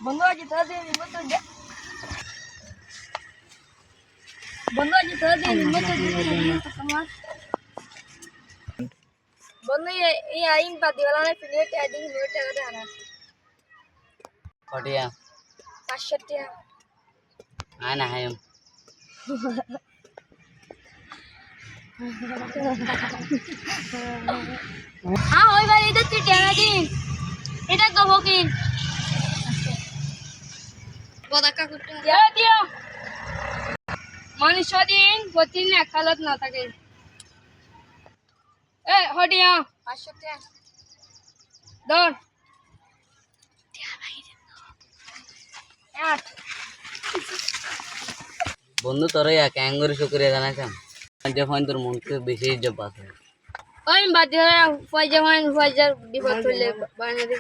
বন্ধু আজ তোর দিন নিমন্ত্রণ দে বন্ধু আজ তোর দিন নিমন্ত্রণ দে তোমার বন্ধু এই আইন পাতিওয়ালা ने प्लेट एडिंग प्लेट টাকা আনা কটিয়া 500 টাকা আনা হাম হ্যাঁ ওই বার এটা তুই টাকা দিন এটা কব কি বদাকা কুটা দিও মানুষ দিন প্রতিদিন এক হালত না থাকে এ হডিয়া 500 টাকা দর বন্ধু তোর ক্যাঙ্গুরি শুক্রিয়া জানাইছাম যখন তোর মনকে বেশি ইজ্জত আছে ওই বাদ দিয়ে ফয়জা বিপদ হলে বানাতে